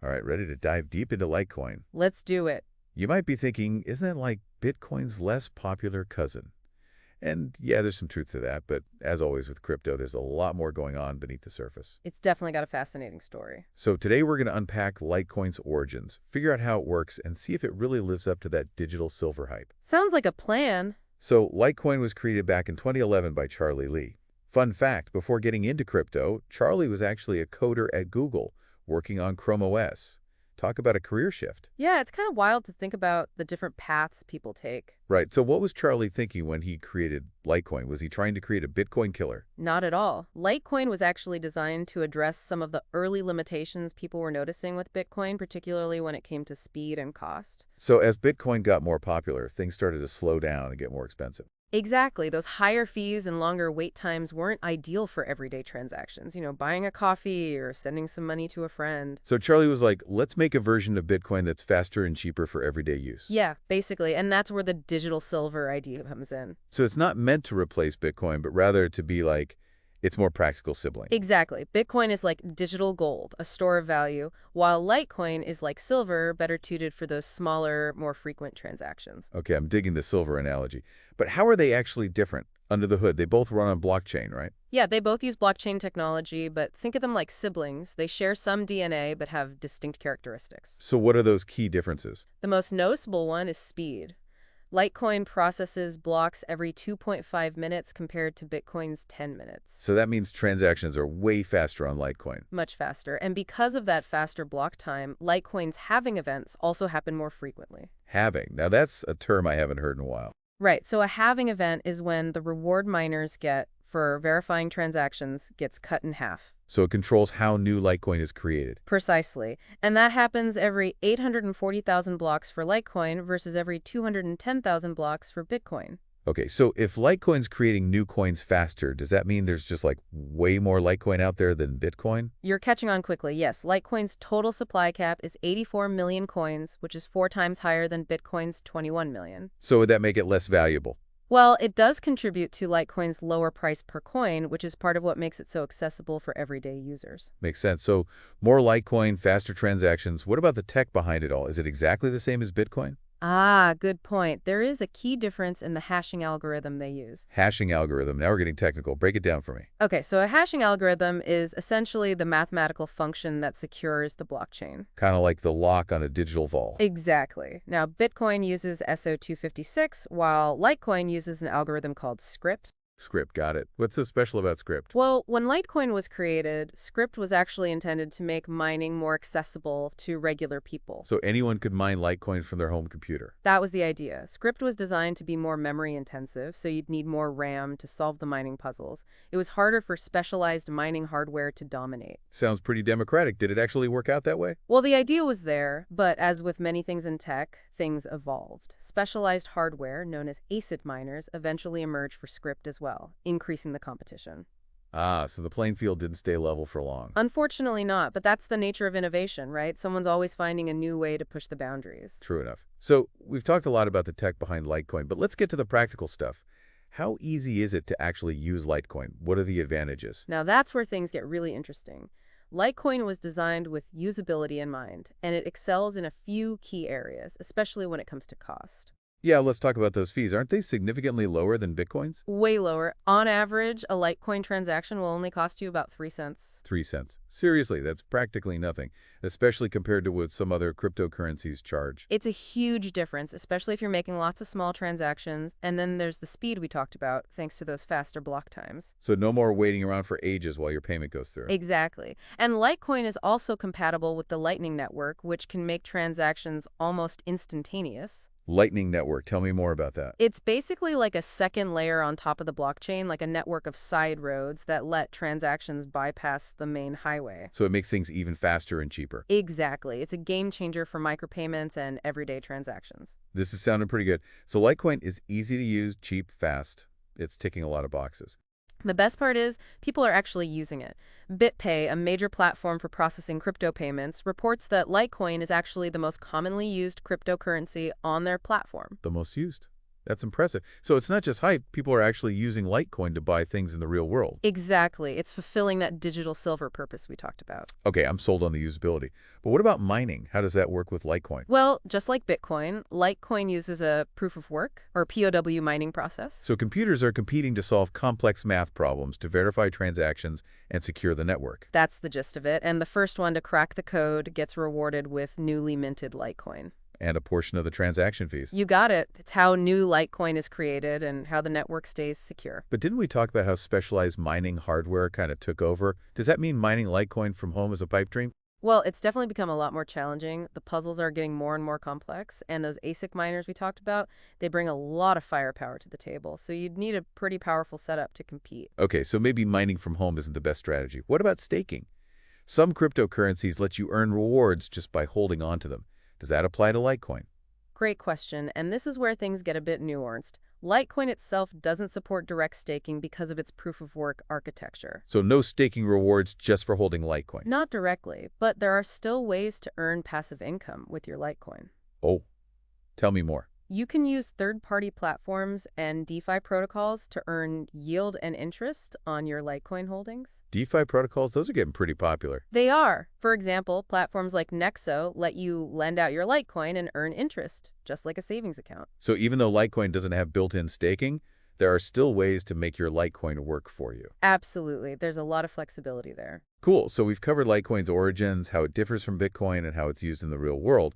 All right, ready to dive deep into Litecoin. Let's do it. You might be thinking, isn't that like Bitcoin's less popular cousin? And yeah, there's some truth to that, but as always with crypto, there's a lot more going on beneath the surface. It's definitely got a fascinating story. So today we're going to unpack Litecoin's origins, figure out how it works, and see if it really lives up to that digital silver hype. Sounds like a plan. So Litecoin was created back in 2011 by Charlie Lee. Fun fact, before getting into crypto, Charlie was actually a coder at Google, working on Chrome OS. Talk about a career shift. Yeah, it's kind of wild to think about the different paths people take. Right, so what was Charlie thinking when he created Litecoin? Was he trying to create a Bitcoin killer? Not at all. Litecoin was actually designed to address some of the early limitations people were noticing with Bitcoin, particularly when it came to speed and cost. So as Bitcoin got more popular, things started to slow down and get more expensive. Exactly. Those higher fees and longer wait times weren't ideal for everyday transactions. Buying a coffee or sending some money to a friend. So Charlie was like, let's make a version of Bitcoin that's faster and cheaper for everyday use. Yeah, basically. And that's where the digital silver idea comes in. So it's not meant to replace Bitcoin, but rather to be like its more practical sibling. Exactly. Bitcoin is like digital gold, a store of value, while Litecoin is like silver, better suited for those smaller, more frequent transactions. Okay, I'm digging the silver analogy. But how are they actually different under the hood? They both run on blockchain, right? Yeah, they both use blockchain technology, but think of them like siblings. They share some DNA, but have distinct characteristics. So what are those key differences? The most noticeable one is speed. Litecoin processes blocks every 2.5 minutes compared to Bitcoin's 10 minutes. So that means transactions are way faster on Litecoin. Much faster. And because of that faster block time, Litecoin's halving events also happen more frequently. Halving. Now that's a term I haven't heard in a while. Right. So a halving event is when the reward miners get for verifying transactions gets cut in half. So it controls how new Litecoin is created. Precisely. And that happens every 840,000 blocks for Litecoin versus every 210,000 blocks for Bitcoin. Okay, so if Litecoin's creating new coins faster, does that mean there's just like way more Litecoin out there than Bitcoin? You're catching on quickly. Yes, Litecoin's total supply cap is 84 million coins, which is 4 times higher than Bitcoin's 21 million. So would that make it less valuable? Well, it does contribute to Litecoin's lower price per coin, which is part of what makes it so accessible for everyday users. Makes sense. So more Litecoin, faster transactions. What about the tech behind it all? Is it exactly the same as Bitcoin? Ah, good point. There is a key difference in the hashing algorithm they use. Hashing algorithm. Now we're getting technical. Break it down for me. Okay, so a hashing algorithm is essentially the mathematical function that secures the blockchain. Kind of like the lock on a digital vault. Exactly. Now, Bitcoin uses SO256, while Litecoin uses an algorithm called Script. Script, got it. What's so special about Script? Well, when Litecoin was created, Script was actually intended to make mining more accessible to regular people. So anyone could mine Litecoin from their home computer. That was the idea. Script was designed to be more memory intensive, so you'd need more RAM to solve the mining puzzles. It was harder for specialized mining hardware to dominate. Sounds pretty democratic. Did it actually work out that way? Well, the idea was there, but as with many things in tech, things evolved. Specialized hardware, known as ACID miners, eventually emerged for Script as well, increasing the competition. Ah, so the playing field didn't stay level for long. Unfortunately not, but that's the nature of innovation, right? Someone's always finding a new way to push the boundaries. True enough. So we've talked a lot about the tech behind Litecoin, but let's get to the practical stuff. How easy is it to actually use Litecoin? What are the advantages? Now that's where things get really interesting. Litecoin was designed with usability in mind, and it excels in a few key areas, especially when it comes to cost. Yeah, let's talk about those fees. Aren't they significantly lower than Bitcoin's? Way lower. On average, a Litecoin transaction will only cost you about 3 cents. 3 cents. Seriously, that's practically nothing, especially compared to what some other cryptocurrencies charge. It's a huge difference, especially if you're making lots of small transactions. And then there's the speed we talked about, thanks to those faster block times. So no more waiting around for ages while your payment goes through. Exactly. And Litecoin is also compatible with the Lightning Network, which can make transactions almost instantaneous. Lightning Network, tell me more about that. It's basically like a second layer on top of the blockchain, like a network of side roads that let transactions bypass the main highway. So it makes things even faster and cheaper. Exactly. It's a game changer for micropayments and everyday transactions. This is sounding pretty good. So Litecoin is easy to use, cheap, fast. It's ticking a lot of boxes. The best part is people are actually using it. BitPay, a major platform for processing crypto payments, reports that Litecoin is actually the most commonly used cryptocurrency on their platform. The most used. That's impressive. So it's not just hype. People are actually using Litecoin to buy things in the real world. Exactly. It's fulfilling that digital silver purpose we talked about. Okay, I'm sold on the usability. But what about mining? How does that work with Litecoin? Well, just like Bitcoin, Litecoin uses a proof of work, or POW mining process. So computers are competing to solve complex math problems to verify transactions and secure the network. That's the gist of it, and the first one to crack the code gets rewarded with newly minted Litecoin. And a portion of the transaction fees. You got it. It's how new Litecoin is created and how the network stays secure. But didn't we talk about how specialized mining hardware kind of took over? Does that mean mining Litecoin from home is a pipe dream? Well, it's definitely become a lot more challenging. The puzzles are getting more and more complex, and those ASIC miners we talked about, they bring a lot of firepower to the table, so you'd need a pretty powerful setup to compete. Okay, so maybe mining from home isn't the best strategy. What about staking? Some cryptocurrencies let you earn rewards just by holding on to them. Does that apply to Litecoin? Great question, and this is where things get a bit nuanced. Litecoin itself doesn't support direct staking because of its proof-of-work architecture. So no staking rewards just for holding Litecoin? Not directly, but there are still ways to earn passive income with your Litecoin. Oh, tell me more. You can use third-party platforms and DeFi protocols to earn yield and interest on your Litecoin holdings. DeFi protocols, those are getting pretty popular. They are. For example, platforms like Nexo let you lend out your Litecoin and earn interest, just like a savings account. So even though Litecoin doesn't have built-in staking, there are still ways to make your Litecoin work for you. Absolutely. There's a lot of flexibility there. Cool. So we've covered Litecoin's origins, how it differs from Bitcoin, and how it's used in the real world.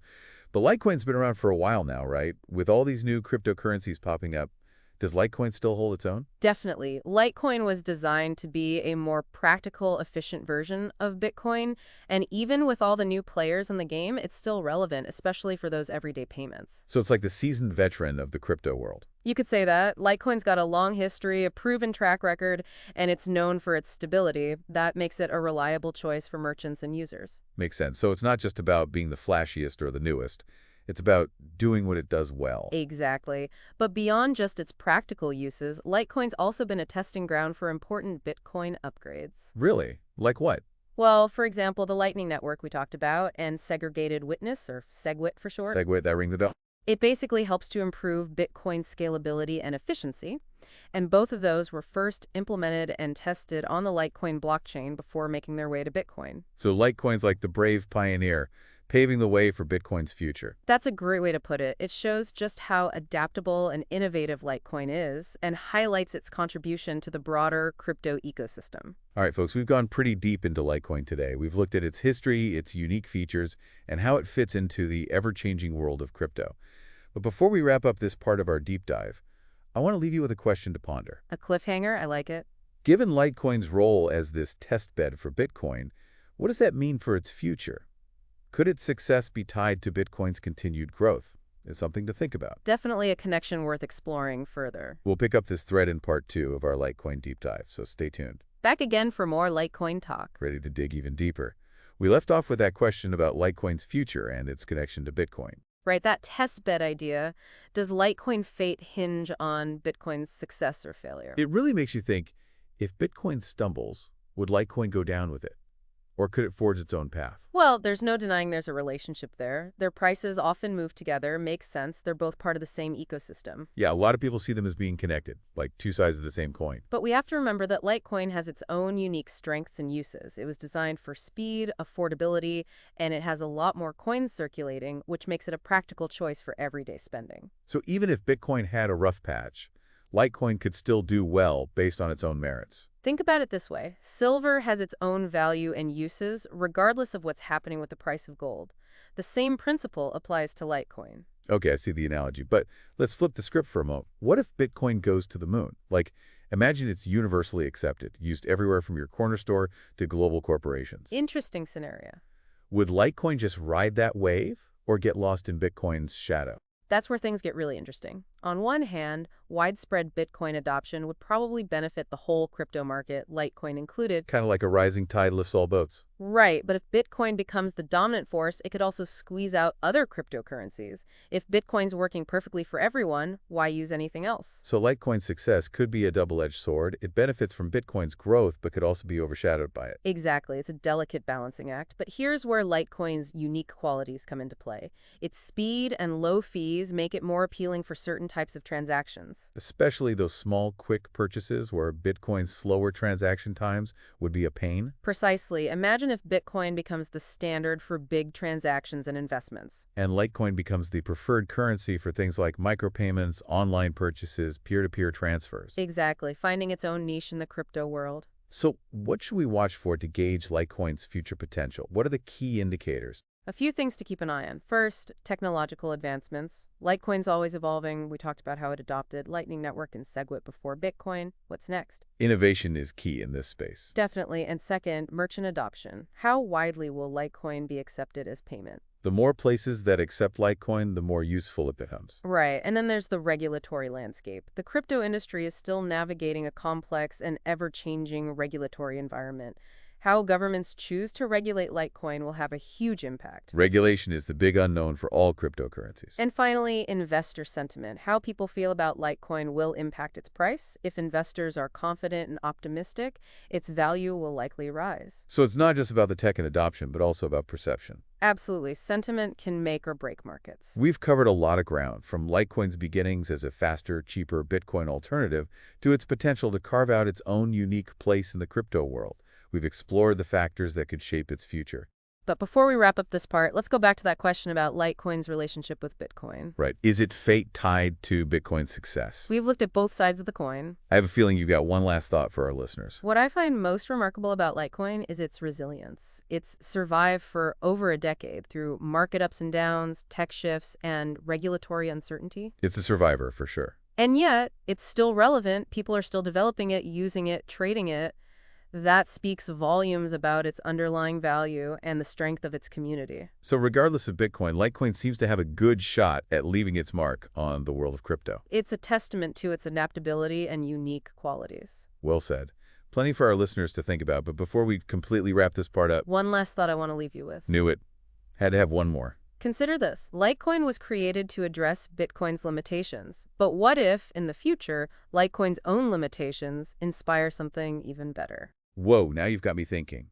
But Litecoin's been around for a while now, right? With all these new cryptocurrencies popping up, does Litecoin still hold its own? Definitely. Litecoin was designed to be a more practical, efficient version of Bitcoin. And even with all the new players in the game, it's still relevant, especially for those everyday payments. So it's like the seasoned veteran of the crypto world. You could say that. Litecoin's got a long history, a proven track record, and it's known for its stability. That makes it a reliable choice for merchants and users. Makes sense. So it's not just about being the flashiest or the newest. It's about doing what it does well. Exactly. But beyond just its practical uses, Litecoin's also been a testing ground for important Bitcoin upgrades. Really? Like what? Well, for example, the Lightning Network we talked about and segregated witness, or SegWit for short. Segway, that rings a bell. It basically helps to improve Bitcoin scalability and efficiency, and both of those were first implemented and tested on the Litecoin blockchain before making their way to Bitcoin. So Litecoin's like the brave pioneer, paving the way for Bitcoin's future. That's a great way to put it. It shows just how adaptable and innovative Litecoin is and highlights its contribution to the broader crypto ecosystem. All right, folks, we've gone pretty deep into Litecoin today. We've looked at its history, its unique features, and how it fits into the ever-changing world of crypto. But before we wrap up this part of our deep dive, I want to leave you with a question to ponder. A cliffhanger, I like it. Given Litecoin's role as this testbed for Bitcoin, what does that mean for its future? Could its success be tied to Bitcoin's continued growth? It's something to think about. Definitely a connection worth exploring further. We'll pick up this thread in part 2 of our Litecoin deep dive, so stay tuned. Back again for more Litecoin talk. Ready to dig even deeper. We left off with that question about Litecoin's future and its connection to Bitcoin. Right, that test bed idea. Does Litecoin fate hinge on Bitcoin's success or failure? It really makes you think, if Bitcoin stumbles, would Litecoin go down with it? Or could it forge its own path? Well, there's no denying there's a relationship there. Their prices often move together, makes sense. They're both part of the same ecosystem. Yeah, a lot of people see them as being connected, like two sides of the same coin. But we have to remember that Litecoin has its own unique strengths and uses. It was designed for speed, affordability, and it has a lot more coins circulating, which makes it a practical choice for everyday spending. So even if Bitcoin had a rough patch, Litecoin could still do well based on its own merits. Think about it this way. Silver has its own value and uses, regardless of what's happening with the price of gold. The same principle applies to Litecoin. Okay, I see the analogy, but let's flip the script for a moment. What if Bitcoin goes to the moon? Like, imagine it's universally accepted, used everywhere from your corner store to global corporations. Interesting scenario. Would Litecoin just ride that wave or get lost in Bitcoin's shadow? That's where things get really interesting. On one hand, widespread Bitcoin adoption would probably benefit the whole crypto market, Litecoin included. Kind of like a rising tide lifts all boats. Right, but if Bitcoin becomes the dominant force, it could also squeeze out other cryptocurrencies. If Bitcoin's working perfectly for everyone, why use anything else? So Litecoin's success could be a double-edged sword. It benefits from Bitcoin's growth, but could also be overshadowed by it. Exactly, it's a delicate balancing act, but here's where Litecoin's unique qualities come into play. Its speed and low fees make it more appealing for certain types of transactions. Especially those small, quick purchases where Bitcoin's slower transaction times would be a pain. Precisely. Imagine if Bitcoin becomes the standard for big transactions and investments. And Litecoin becomes the preferred currency for things like micropayments, online purchases, peer-to-peer transfers. Exactly, finding its own niche in the crypto world. So what should we watch for to gauge Litecoin's future potential? What are the key indicators? A few things to keep an eye on. First, technological advancements. Litecoin's always evolving. We talked about how it adopted Lightning Network and SegWit before Bitcoin. What's next? Innovation is key in this space. Definitely. And second, merchant adoption. How widely will Litecoin be accepted as payment? The more places that accept Litecoin, the more useful it becomes. Right. And then there's the regulatory landscape. The crypto industry is still navigating a complex and ever-changing regulatory environment. How governments choose to regulate Litecoin will have a huge impact. Regulation is the big unknown for all cryptocurrencies. And finally, investor sentiment. How people feel about Litecoin will impact its price. If investors are confident and optimistic, its value will likely rise. So it's not just about the tech and adoption, but also about perception. Absolutely. Sentiment can make or break markets. We've covered a lot of ground, from Litecoin's beginnings as a faster, cheaper Bitcoin alternative to its potential to carve out its own unique place in the crypto world. We've explored the factors that could shape its future. But before we wrap up this part, let's go back to that question about Litecoin's relationship with Bitcoin. Right. Is it fate tied to Bitcoin's success? We've looked at both sides of the coin. I have a feeling you've got one last thought for our listeners. What I find most remarkable about Litecoin is its resilience. It's survived for over a decade through market ups and downs, tech shifts, and regulatory uncertainty. It's a survivor, for sure. And yet, it's still relevant. People are still developing it, using it, trading it. That speaks volumes about its underlying value and the strength of its community. So regardless of Bitcoin, Litecoin seems to have a good shot at leaving its mark on the world of crypto. It's a testament to its adaptability and unique qualities. Well said. Plenty for our listeners to think about, but before we completely wrap this part up, One last thought I want to leave you with. knew it. Had to have one more. Consider this. Litecoin was created to address Bitcoin's limitations. But what if, in the future, Litecoin's own limitations inspire something even better? Whoa, now you've got me thinking.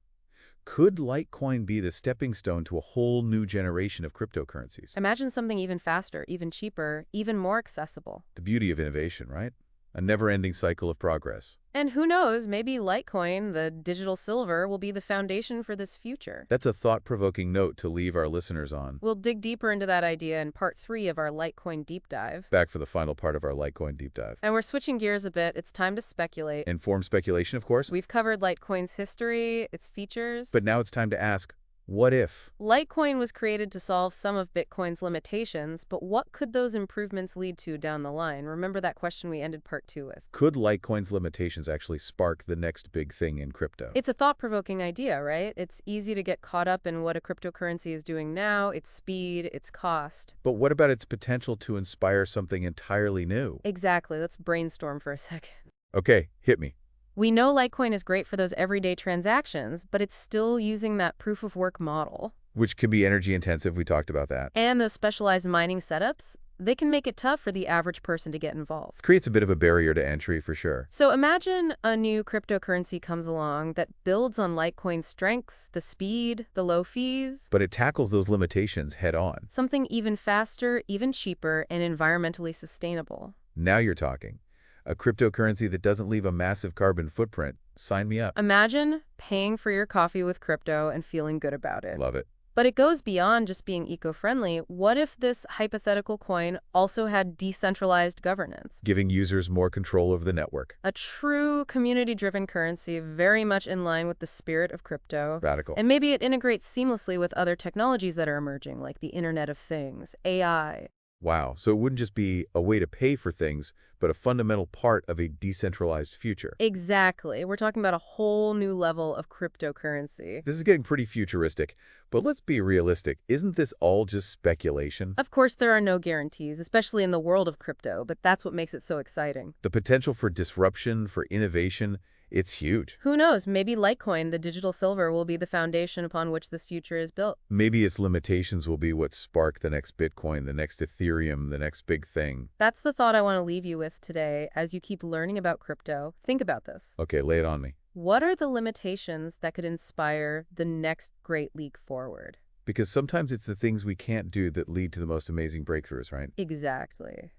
Could Litecoin be the stepping stone to a whole new generation of cryptocurrencies? Imagine something even faster, even cheaper, even more accessible. The beauty of innovation, right? A never-ending cycle of progress. And who knows, maybe Litecoin, the digital silver, will be the foundation for this future. That's a thought-provoking note to leave our listeners on. We'll dig deeper into that idea in part 3 of our Litecoin deep dive. Back for the final part of our Litecoin deep dive. And we're switching gears a bit. It's time to speculate. Informed speculation, of course. We've covered Litecoin's history, its features. But now it's time to ask, what if? Litecoin was created to solve some of Bitcoin's limitations, but what could those improvements lead to down the line? Remember that question we ended part 2 with. Could Litecoin's limitations actually spark the next big thing in crypto? It's a thought-provoking idea, right? It's easy to get caught up in what a cryptocurrency is doing now, its speed, its cost. But what about its potential to inspire something entirely new? Exactly. Let's brainstorm for a second. Okay, hit me. We know Litecoin is great for those everyday transactions, but it's still using that proof-of-work model. Which can be energy intensive, we talked about that. And those specialized mining setups, they can make it tough for the average person to get involved. Creates a bit of a barrier to entry for sure. So imagine a new cryptocurrency comes along that builds on Litecoin's strengths, the speed, the low fees. But it tackles those limitations head on. Something even faster, even cheaper, and environmentally sustainable. Now you're talking. A cryptocurrency that doesn't leave a massive carbon footprint. Sign me up. Imagine paying for your coffee with crypto and feeling good about it. Love it. But it goes beyond just being eco-friendly. What if this hypothetical coin also had decentralized governance? Giving users more control over the network. A true community-driven currency, very much in line with the spirit of crypto. Radical. And maybe it integrates seamlessly with other technologies that are emerging, like the Internet of Things, AI. Wow, so it wouldn't just be a way to pay for things, but a fundamental part of a decentralized future. Exactly. We're talking about a whole new level of cryptocurrency. This is getting pretty futuristic, but let's be realistic. Isn't this all just speculation? Of course, there are no guarantees, especially in the world of crypto, but that's what makes it so exciting. The potential for disruption, for innovation, It's huge. Who knows, maybe Litecoin, the digital silver, will be the foundation upon which this future is built. Maybe its limitations will be what spark the next Bitcoin, the next Ethereum, the next big thing. That's the thought I want to leave you with today. As you keep learning about crypto, think about this. Okay, lay it on me. What are the limitations that could inspire the next great leap forward? Because sometimes it's the things we can't do that lead to the most amazing breakthroughs, right? Exactly.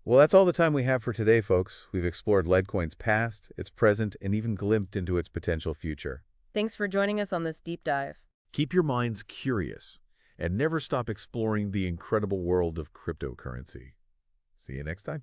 Well, that's all the time we have for today, folks. We've explored Litecoin's past, its present, and even glimpsed into its potential future. Thanks for joining us on this deep dive. Keep your minds curious and never stop exploring the incredible world of cryptocurrency. See you next time.